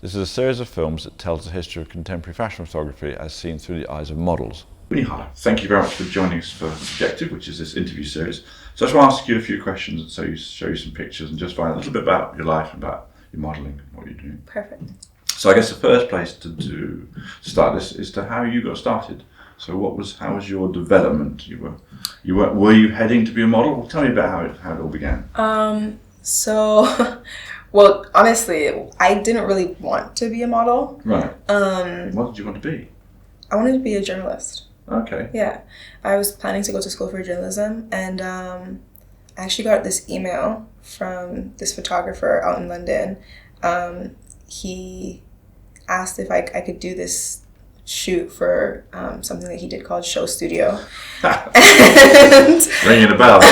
This is a series of films that tells the history of contemporary fashion photography as seen through the eyes of models. Winnie Harlow, thank you very much for joining us for Subjective, which is this interview series. So I just want to ask you a few questions and show you some pictures and just find a little bit about your life and about your modelling and what you're doing. Perfect. So I guess the first place to start this is to how you got started. So how was your development? Were you heading to be a model? Well, tell me about how it all began. Well, honestly, I didn't really want to be a model. Right. What did you want to be? I wanted to be a journalist. Okay. Yeah. I was planning to go to school for journalism, and I actually got this email from this photographer out in London. He asked if I could do this shoot for something that he did called Show Studio. Ringing a bell.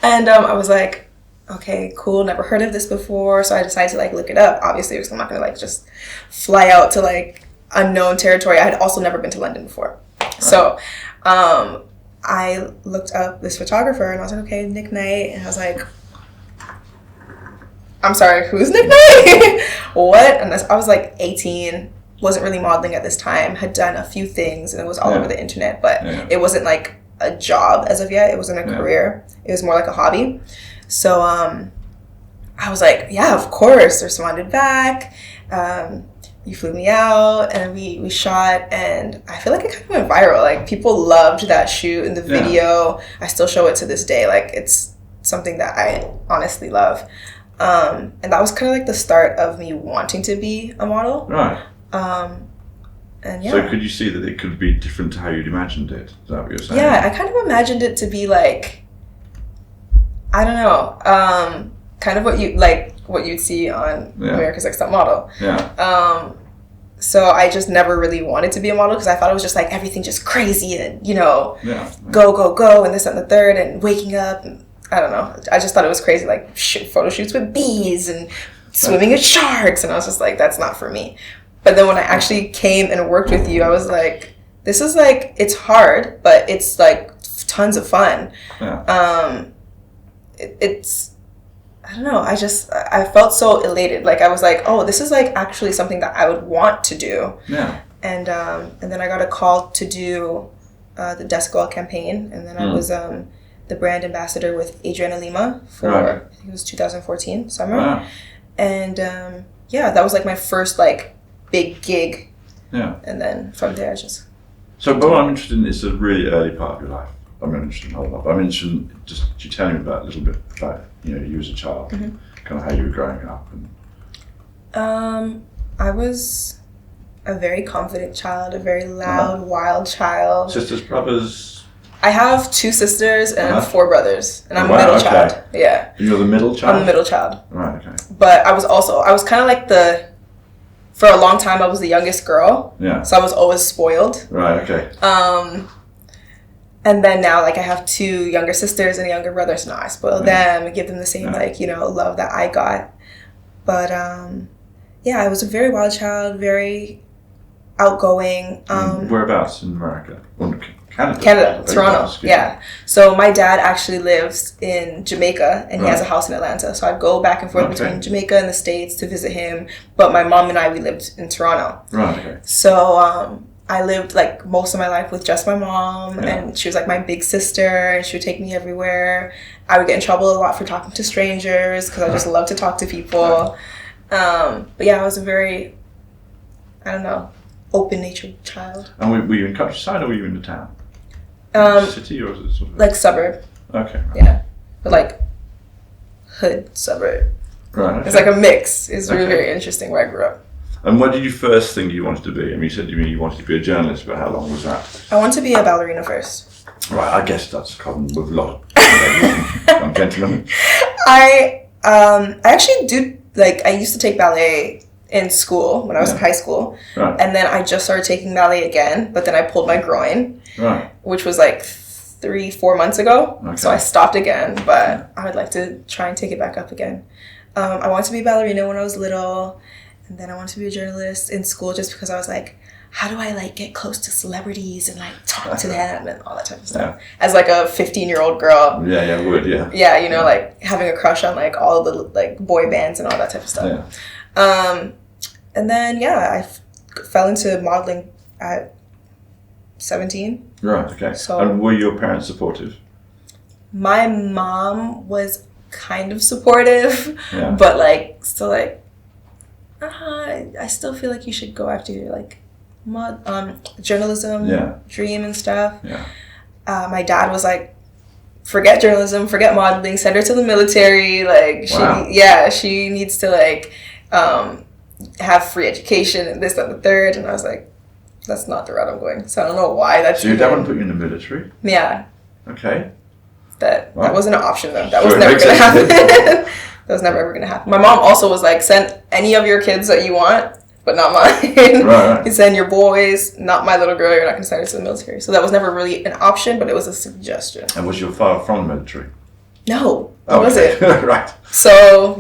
And I was like, okay, cool, never heard of this before. So I decided to look it up, obviously, because I'm not gonna just fly out to unknown territory. I had also never been to London before. Right. So I looked up this photographer and I was like, okay, Nick Knight. And I was like, I'm sorry, who's Nick Knight? What? And I was 18, wasn't really modeling at this time, had done a few things and it was all over the internet, but it wasn't a job as of yet. It wasn't a career. It was more like a hobby. So I was like, yeah, of course. I responded back. You flew me out and we shot, and I feel like it kind of went viral. People loved that shoot and the video. I still show it to this day. It's something that I honestly love. And that was kind of the start of me wanting to be a model. Right. And yeah. So could you see that it could be different to how you'd imagined it? Is that what you're saying? Yeah, I kind of imagined it to be I don't know, kind of what you'd see on America's Next Top Model. Yeah. So I just never really wanted to be a model because I thought it was just everything just crazy and go and this and the third and waking up and I don't know. I just thought it was crazy, photo shoots with bees and swimming with sharks, and I was just that's not for me. But then when I actually came and worked with you, I was like, this is it's hard, but it's tons of fun. Yeah. It's I don't know, I felt so elated. I was like, oh, this is actually something that I would want to do. Yeah. And then I got a call to do the Descol campaign, and then I was the brand ambassador with Adriana Lima for I think it was 2014 summer. Wow. And that was my first big gig. Yeah. And then from there just So but what I'm interested in is the really early part of your life. I'm not interested in a whole lot, but I'm interested in just you telling me about a little bit about you as a child, kind of how you were growing up. And I was a very confident child, a very loud, wild child. Sisters, brothers? I have 2 sisters and 4 brothers, and I'm a middle child. Yeah. You're the middle child? I'm the middle child. Right, okay. But I was kind of for a long time I was the youngest girl. Yeah. So I was always spoiled. Right, okay. And then now, I have 2 younger sisters and a younger brother, so now I spoil them and give them the same, love that I got. But, I was a very wild child, very outgoing. Whereabouts in America? Canada, Toronto, yeah. So my dad actually lives in Jamaica, and he has a house in Atlanta. So I'd go back and forth between Jamaica and the States to visit him. But my mom and we lived in Toronto. Right, okay. So, I lived most of my life with just my mom, and she was my big sister, and she would take me everywhere. I would get in trouble a lot for talking to strangers because I just love to talk to people. But I was a very, I don't know, open-natured child. And were you in countryside or were you in the town? City or was it sort of suburb. Okay. Right. Yeah, but hood suburb. Right. Okay. It's a mix. It's really very interesting where I grew up. And what did you first think you wanted to be? I mean, you said you wanted to be a journalist, but how long was that? I wanted to be a ballerina first. Right, I guess that's common with a lot of young gentlemen. I actually do, I used to take ballet in school when I was in high school. Right. And then I just started taking ballet again, but then I pulled my groin. Right. Which was 3-4 months ago. Okay. So I stopped again, but I would like to try and take it back up again. I wanted to be a ballerina when I was little. And then I wanted to be a journalist in school just because I was how do I get close to celebrities and talk to them and all that type of stuff. As a 15-year-old girl. Yeah, would, yeah. Yeah, having a crush on all the boy bands and all that type of stuff. Yeah. And then, I fell into modeling at 17. Right, okay. So, and were your parents supportive? My mom was kind of supportive, Yeah. but like, still like, I still feel like you should go after your like journalism dream and stuff. Yeah. My dad was like, forget journalism, forget modeling, send her to the military. Like, she needs to like have free education and this, that, and the third. And I was like, that's not the route I'm going. So I don't know why that's. So your dad wouldn't put you in the military? Yeah. Okay. That wasn't an option though. That was never gonna happen. That was never ever gonna happen. My mom also was like, send any of your kids that you want, but not mine. Right. You send your boys, not my little girl. You're not gonna send her to the military. So that was never really an option, but it was a suggestion. And was your father from the military? No, he wasn't. Right. So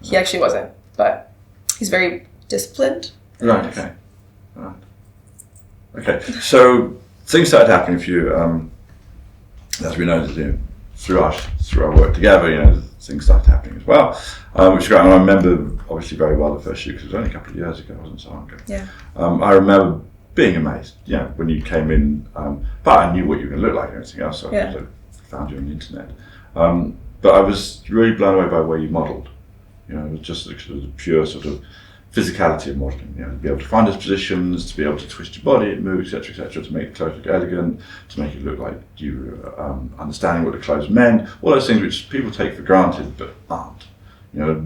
he actually wasn't, but he's very disciplined. Right. Okay. Right. Okay. So things started happening for you. As we know, through our work together, things started happening as well, which is great. And I remember obviously very well the first year because it was only a couple of years ago, it wasn't so long ago. Yeah. I remember being amazed, when you came in, but I knew what you were going to look like and everything else, so I found you on the internet. But I was really blown away by the way you modelled. It was just the pure sort of physicality of modelling, to be able to find those positions, to be able to twist your body, move, etc., to make the clothes look elegant, to make it look like you were understanding what the clothes meant, all those things which people take for granted but aren't.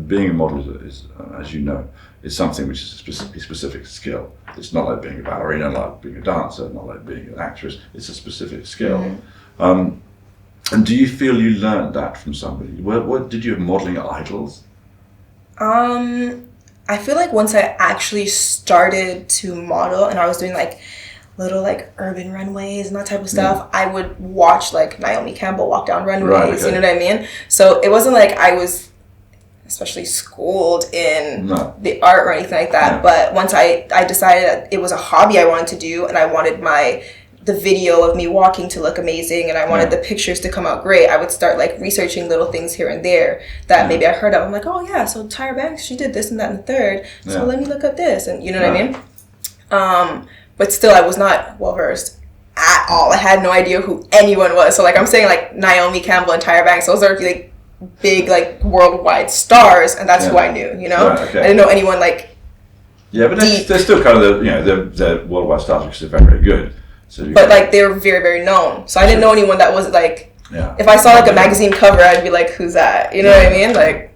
Being a model is as you know, is something which is a specific skill. It's not like being a ballerina, not like being a dancer, not like being an actress. It's a specific skill. Mm-hmm. And do you feel you learned that from somebody? What did you have modelling idols? I feel like once I actually started to model and I was doing like little like urban runways and that type of stuff, I would watch like Naomi Campbell walk down runways, right, okay. You know what I mean? So it wasn't like I was especially schooled in the art or anything like that, but once I decided that it was a hobby I wanted to do and I wanted the video of me walking to look amazing and I wanted the pictures to come out great, I would start like researching little things here and there that maybe I heard of. I'm like, oh yeah, so Tyra Banks, she did this and that and the third, so let me look up this, and you know what I mean? But still I was not well versed at all. I had no idea who anyone was. So like I'm saying like Naomi Campbell and Tyra Banks, those are like big like worldwide stars and that's who I knew, Right, okay. I didn't know anyone like but they're still kind of the worldwide stars because they're very, very good. So but like they were very, very known. So I didn't know anyone that was like, if I saw like a magazine cover, I'd be like, who's that? You know what I mean? Like,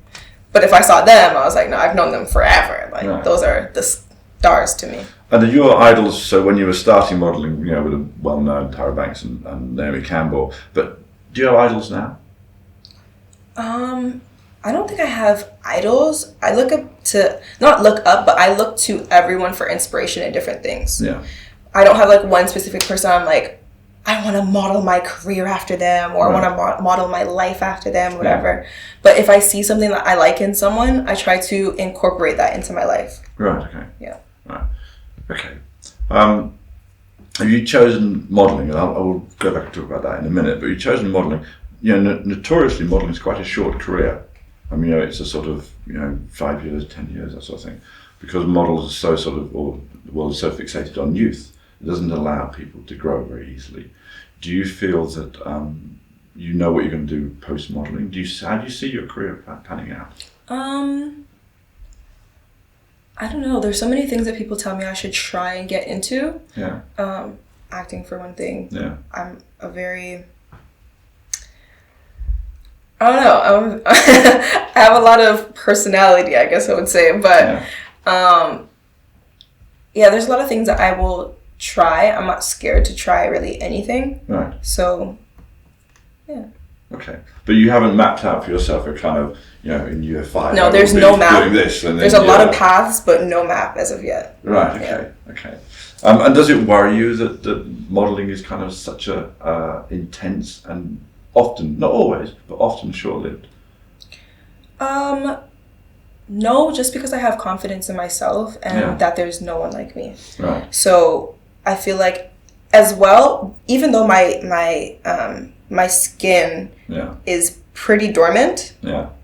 but if I saw them, I was like, no, I've known them forever. Like those are the stars to me. And are your idols, so when you were starting modelling, with a well-known Tyra Banks and Naomi Campbell, but do you have idols now? I don't think I have idols. I look to everyone for inspiration in different things. Yeah. I don't have like one specific person I'm like, I want to model my career after them or I want to model my life after them, whatever. But if I see something that I like in someone, I try to incorporate that into my life. Right, okay. Yeah. Right. Okay. Have you chosen modelling? And I will go back and talk about that in a minute, but you've chosen modelling. Notoriously modelling is quite a short career. I mean, it's a sort of, 5 years, 10 years, that sort of thing. Because models are so the world is so fixated on youth. It doesn't allow people to grow very easily. Do you feel that you know what you're going to do post-modelling? How do you see your career panning out? I don't know. There's so many things that people tell me I should try and get into. Yeah. Acting for one thing. Yeah. I'm a very... I don't know. I have a lot of personality, I guess I would say. But there's a lot of things that I will try. I'm not scared to try really anything. Right. So, yeah. Okay. But you haven't mapped out for yourself a kind of, in year 5. No, there's no map. Doing this, and there's a lot of paths, but no map as of yet. Right, okay, okay. And does it worry you that modelling is kind of such a intense and often, not always, but often short-lived? No, just because I have confidence in myself and that there's no one like me. Right. So I feel like, as well, even though my skin is pretty dormant,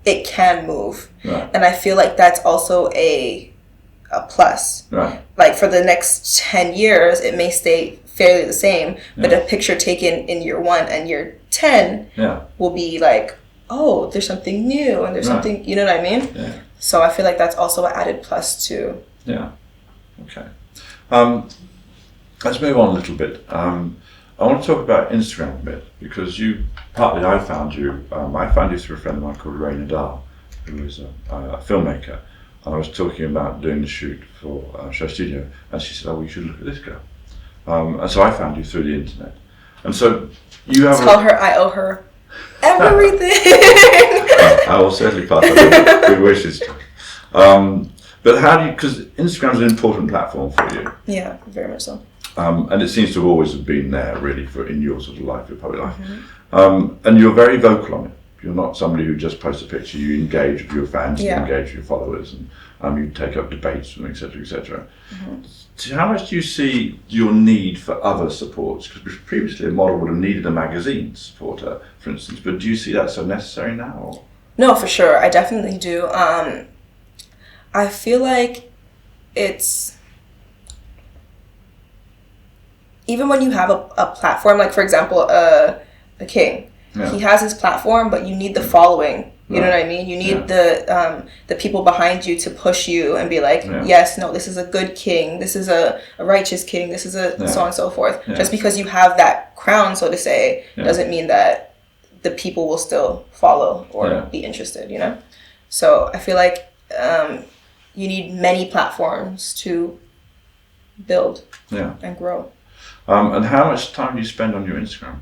it can move. Right. And I feel like that's also a a plus. Right. Like for the next 10 years, it may stay fairly the same, but a picture taken in year 1 and year 10 will be like, oh, there's something new and there's something, you know what I mean? Yeah. So I feel like that's also an added plus too. Yeah. Okay. Let's move on a little bit. I want to talk about Instagram a bit because partly I found you through a friend of mine called Ray Nadal, who is a filmmaker. And I was talking about doing the shoot for Show Studio, and she said, "Oh, you should look at this girl." And so I found you through the internet. And so you have. Tell her I owe her everything. I will certainly pass on good wishes to her. But how do you? Because Instagram is an important platform for you. Yeah, very much so. And it seems to have always been there, really, in your sort of life, your public life. And you're very vocal on it. You're not somebody who just posts a picture. You engage with your fans, you engage with your followers, and you take up debates, and etc., etc. So how much do you see your need for other supports? Because previously a model would have needed a magazine supporter, for instance, but do you see that so necessary now? Or? No, for sure. I definitely do. I feel like it's... Even when you have a platform, like for example, a king, he has his platform, but you need the following. You know what I mean? You need the people behind you to push you and be like, yes, no, this is a good king. This is a righteous king. This is a so on and so forth. Just because you have that crown, so to say, doesn't mean that the people will still follow or be interested, you know? So I feel like you need many platforms to build and grow. And how much time do you spend on your Instagram?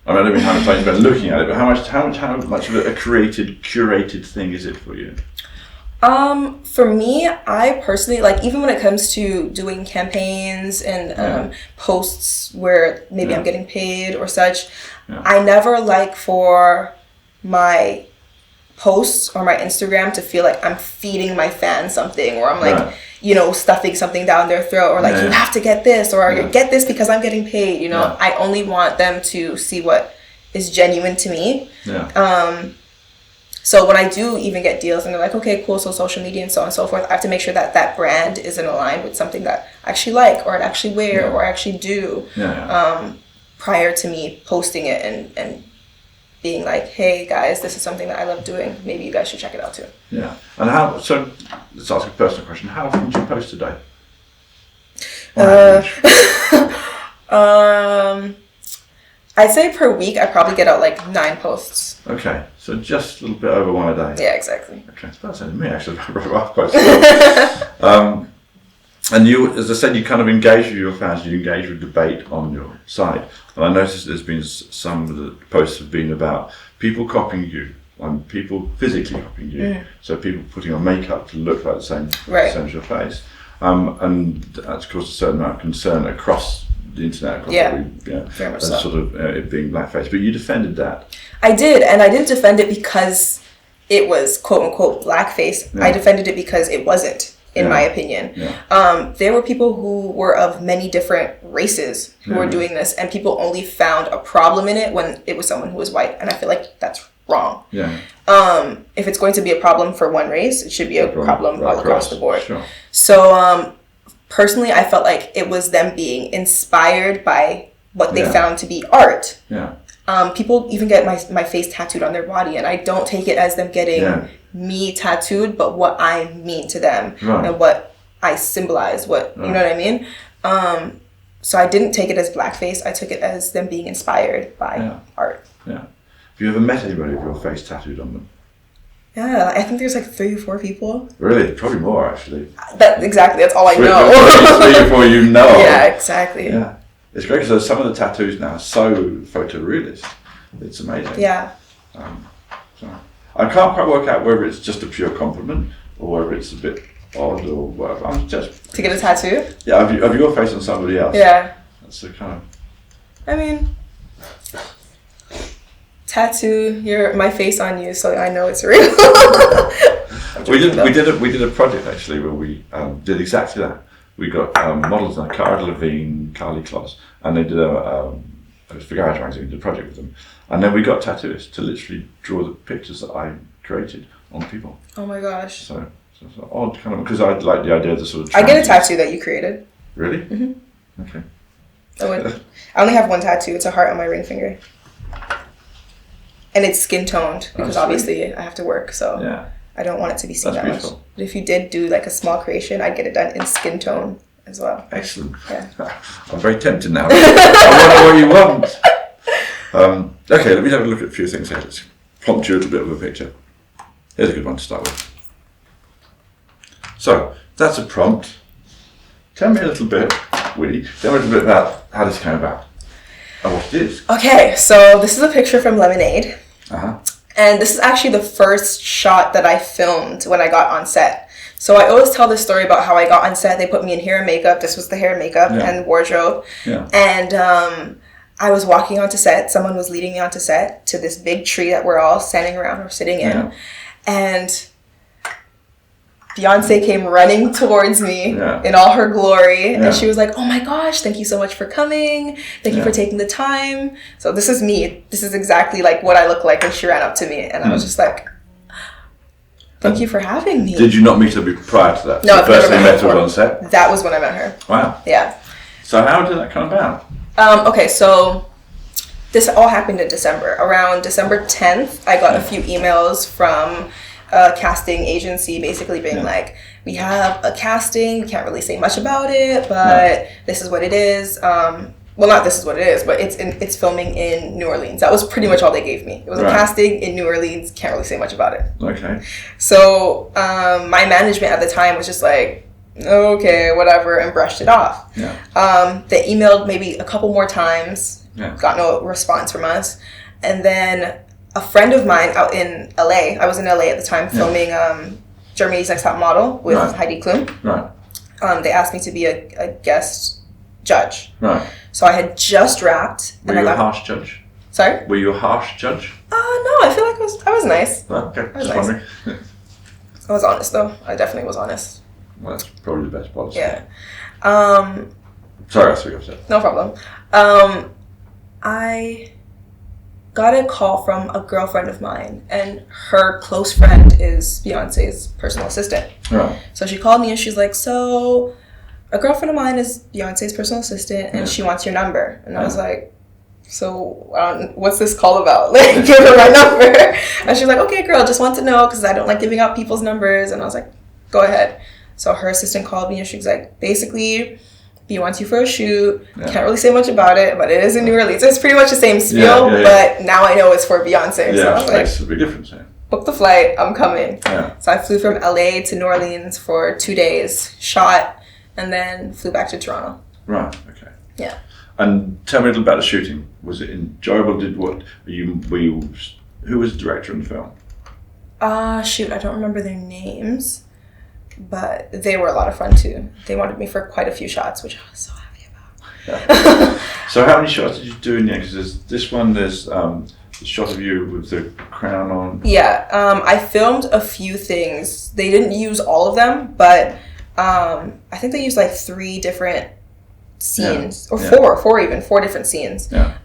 I mean, I don't mean how much time you spend looking at it, but how much of a curated thing is it for you? For me, I personally, like, even when it comes to doing campaigns and posts where maybe I'm getting paid or such, I never like for my posts or my Instagram to feel like I'm feeding my fans something, or I'm like, you know, stuffing something down their throat, or like, you have to get this, or you get this because I'm getting paid, you know. I only want them to see what is genuine to me. So when I do even get deals and they're like, okay, cool, so social media and so on and so forth, I have to make sure that that brand isn't aligned with something that I actually like, or I actually wear, or I actually do, prior to me posting it and being like, hey guys, this is something that I love doing. Maybe you guys should check it out too. Yeah. And so let's ask a personal question. How often do you post a day? I'd say per week I probably get out like 9 posts. Okay. So just a little bit over 1 a day. Yeah, exactly. Okay. It's about the same to me actually. I've posted. And you, as I said, you kind of engage with your fans, you engage with debate on your site. And I noticed there's been some of the posts have been about people copying you, and people physically copying you. So people putting on makeup to look like the same as your face. And that's caused a certain amount of concern across the internet, across very much so. Sort of it being blackface. But you defended that. I did, and I didn't defend it because it was quote unquote blackface. I defended it because it wasn't. In my opinion, there were people who were of many different races who were doing this, and people only found a problem in it when it was someone who was white, and I feel like that's wrong. If it's going to be a problem for one race, it should be a problem all across the board. So personally, I felt like it was them being inspired by what they found to be art. People even get my face tattooed on their body, and I don't take it as them getting me tattooed, but what I mean to them and what I symbolize, you know what I mean? So I didn't take it as blackface. I took it as them being inspired by art. Have you ever met anybody with your face tattooed on them? Yeah, I think there's like 3 or 4 people. Really? Probably more actually. Exactly, that's all I know. 3 or 4 you know. Yeah, exactly. Yeah. It's great because some of the tattoos now are so photorealist. It's amazing. Yeah. So I can't quite work out whether it's just a pure compliment or whether it's a bit odd or whatever. I'm just to get a tattoo. Yeah, have your face on somebody else. Yeah. That's the kind of. I mean, tattoo my face on you, so I know it's real. we did a project actually where we did exactly that. We got models like Cara Delevingne, Carly Kloss, and they did it was for Garage Magazine, did a project with them. And then we got tattooists to literally draw the pictures that I created on people. Oh my gosh. So So it's an odd kind of, because I like the idea of the sort of. I get a tattoo that you created. Really? Mm-hmm. Okay. I only have one tattoo. It's a heart on my ring finger. And it's skin toned because obviously I have to work, so I don't want it to be seen that much. But if you did do like a small creation, I'd get it done in skin tone as well. Excellent. Yeah. I'm very tempted now. I wonder what you want. Okay, let me have a look at a few things here. Let's prompt you a little bit of a picture. Here's a good one to start with. So, that's a prompt. Tell me a little bit, Winnie, tell me a little bit about how this came about and what it is. Okay, so this is a picture from Lemonade. Uh-huh. And this is actually the first shot that I filmed when I got on set. So I always tell this story about how I got on set. They put me in hair and makeup. This was the hair and makeup and wardrobe. Yeah. And I was walking onto set. Someone was leading me onto set to this big tree that we're all standing around or sitting in. Yeah. And Beyonce came running towards me in all her glory. And she was like, oh my gosh, thank you so much for coming. Thank you for taking the time. So this is me. This is exactly like what I look like when she ran up to me. And I was just like, thank you for having me. Did you not meet her prior to that? No, I've never met her on set? That was when I met her. Wow. Yeah. So how did that come about? Okay, so this all happened in December. Around December 10th, I got a few emails from a casting agency basically being like, we have a casting, we can't really say much about it, but this is what it is. Well, not this is what it is, but it's filming in New Orleans. That was pretty much all they gave me. It was a casting in New Orleans, can't really say much about it. Okay. So my management at the time was just like, okay, whatever, and brushed it off. Yeah. They emailed maybe a couple more times, got no response from us. And then a friend of mine out in LA, I was in LA at the time filming Germany's Next Top Model with Heidi Klum. Right. They asked me to be a guest judge. Right. So I had just wrapped. Were you a harsh judge? Sorry? Were you a harsh judge? No, I feel like I was nice. Oh, okay, I was just wondering. I was honest though. I definitely was honest. Well, that's probably the best policy. Yeah. Sorry, I speak upset. No problem. I got a call from a girlfriend of mine, and her close friend is Beyonce's personal assistant. Right. So she called me and she's like, so a girlfriend of mine is Beyonce's personal assistant and she wants your number. And I was like, so what's this call about? Like, give her my number. And she's like, okay, girl, just want to know because I don't like giving out people's numbers. And I was like, go ahead. So her assistant called me and she's like, basically, B wants you for a shoot. Can't really say much about it, but it is in New Orleans. It's pretty much the same spiel, but now I know it's for Beyonce. Yeah, so I was makes a big difference. Yeah. Book the flight, I'm coming. Yeah. So I flew from LA to New Orleans for 2 days, shot, and then flew back to Toronto. Right, okay. Yeah. And tell me a little about the shooting. Was it enjoyable? Who was the director in the film? Shoot, I don't remember their names. But they were a lot of fun too. They wanted me for quite a few shots, which I was so happy about. Yeah. So how many shots did you do in the end? Because there's this one, there's the shot of you with the crown on. Yeah, I filmed a few things. They didn't use all of them, but I think they used like 3 different scenes, or 4 different scenes. Yeah.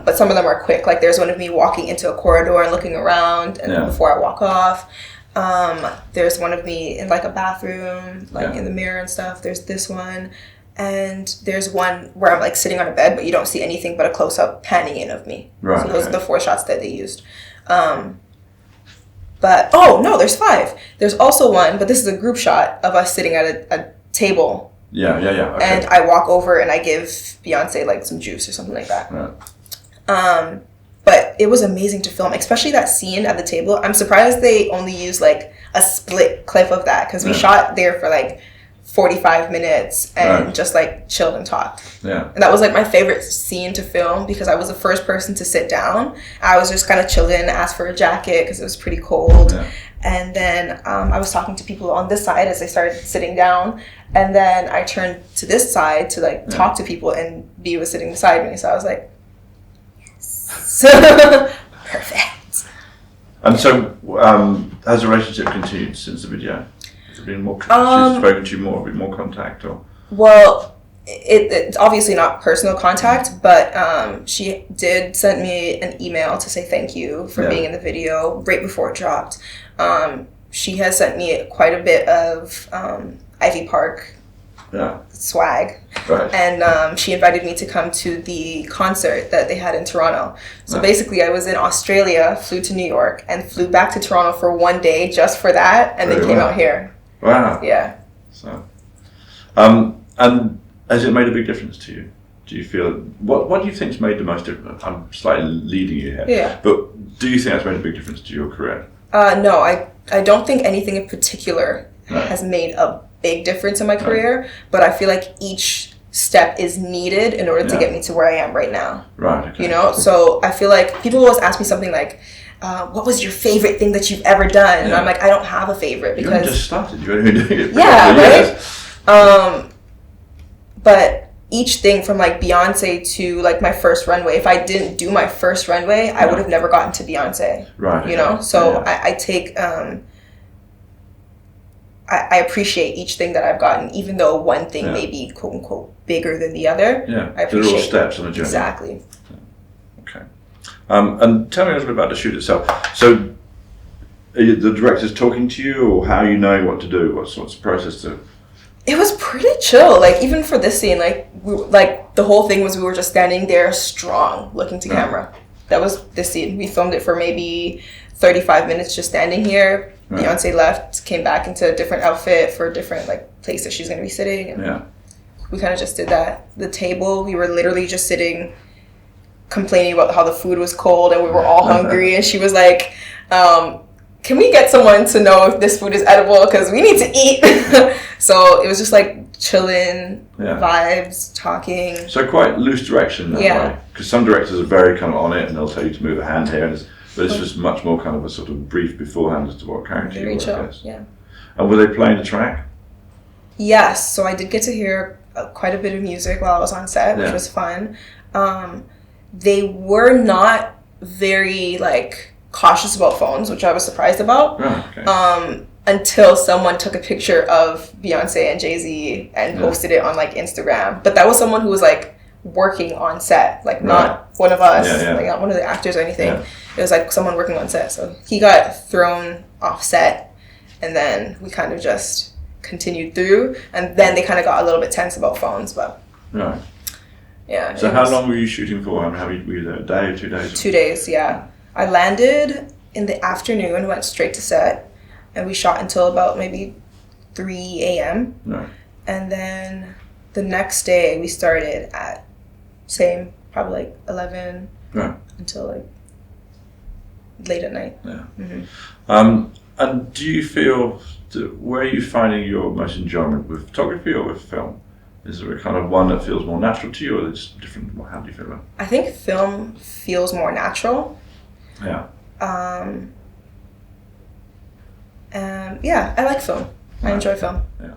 But some of them are quick. Like there's one of me walking into a corridor and looking around, and before I walk off. There's one of me in like a bathroom, like in the mirror and stuff. There's this one, and there's one where I'm like sitting on a bed, but you don't see anything but a close up panning in of me. Right. So those are the 4 shots that they used. But no, there's 5. There's also one, but this is a group shot of us sitting at a table. Yeah. Okay. And I walk over and I give Beyonce like some juice or something like that. Right. But it was amazing to film, especially that scene at the table. I'm surprised they only used like a split clip of that because we shot there for like 45 minutes and just like chilled and talked. Yeah. And that was like my favorite scene to film because I was the first person to sit down. I was just kind of chilling, asked for a jacket because it was pretty cold. Yeah. And then I was talking to people on this side as they started sitting down. And then I turned to this side to like talk to people, and B was sitting beside me. So I was like, perfect. And so, has the relationship continued since the video? Has it been more? She's spoken to you more, a bit more contact, or? Well, it's obviously not personal contact, but she did send me an email to say thank you for being in the video right before it dropped. she has sent me quite a bit of Ivy Park swag. Right. And she invited me to come to the concert that they had in Toronto. So basically I was in Australia, flew to New York, and flew back to Toronto for one day just for that, and then came out here. Wow. Yeah. So, and has it made a big difference to you? Do you feel, what do you think's made the most difference? I'm slightly leading you here. Yeah. But do you think that's made a big difference to your career? No, I don't think anything in particular has made a big difference in my career, but I feel like each step is needed in order to get me to where I am right now. Right, okay. You know? So I feel like people always ask me something like, what was your favorite thing that you've ever done? And I'm like, I don't have a favorite because... You only just started. You've only been doing it for right? But each thing from like Beyonce to like my first runway, if I didn't do my first runway, I would have never gotten to Beyonce. Right. You know? So I take... I appreciate each thing that I've gotten, even though one thing may be quote unquote bigger than the other. Yeah, I appreciate they're all steps on a journey. Exactly. Okay. And tell me a little bit about the shoot itself. So, are the directors talking to you, or how you know what to do? What's the process to? It was pretty chill. Like even for this scene, like the whole thing was we were just standing there, strong, looking to camera. That was this scene. We filmed it for maybe 35 minutes, just standing here. Right. Beyonce left, came back into a different outfit for a different like place that she's going to be sitting. And we kind of just did that. The table, we were literally just sitting, complaining about how the food was cold and we were all hungry. And she was like, can we get someone to know if this food is edible? Because we need to eat. So it was just like chilling, vibes, talking. So quite loose direction that way. Because some directors are very kind of on it and they'll tell you to move a hand here. But it's just much more kind of a sort of brief beforehand as to what character you were, I guess. Yeah. And were they playing the track? Yes. So I did get to hear quite a bit of music while I was on set, which was fun. They were not very like cautious about phones, which I was surprised about. Oh, okay. Until someone took a picture of Beyonce and Jay-Z and posted it on like Instagram. But that was someone who was like working on set, like not one of us, like not one of the actors or anything. It was like someone working on set. So he got thrown off set, and then we kind of just continued through, and then they kind of got a little bit tense about phones, but yeah. So how long were you shooting for? And were you there, a day or 2 days? 2 days, yeah. I landed in the afternoon, went straight to set, and we shot until about maybe 3 a.m. Right. And then the next day we started at probably like 11 until like late at night. Yeah. Mm-hmm. And do you feel, where are you finding your most enjoyment, with photography or with film? Is there a kind of one that feels more natural to you, or it's different? How do you feel about it? I think film feels more natural. Yeah. Yeah, I like film. I enjoy film. Yeah.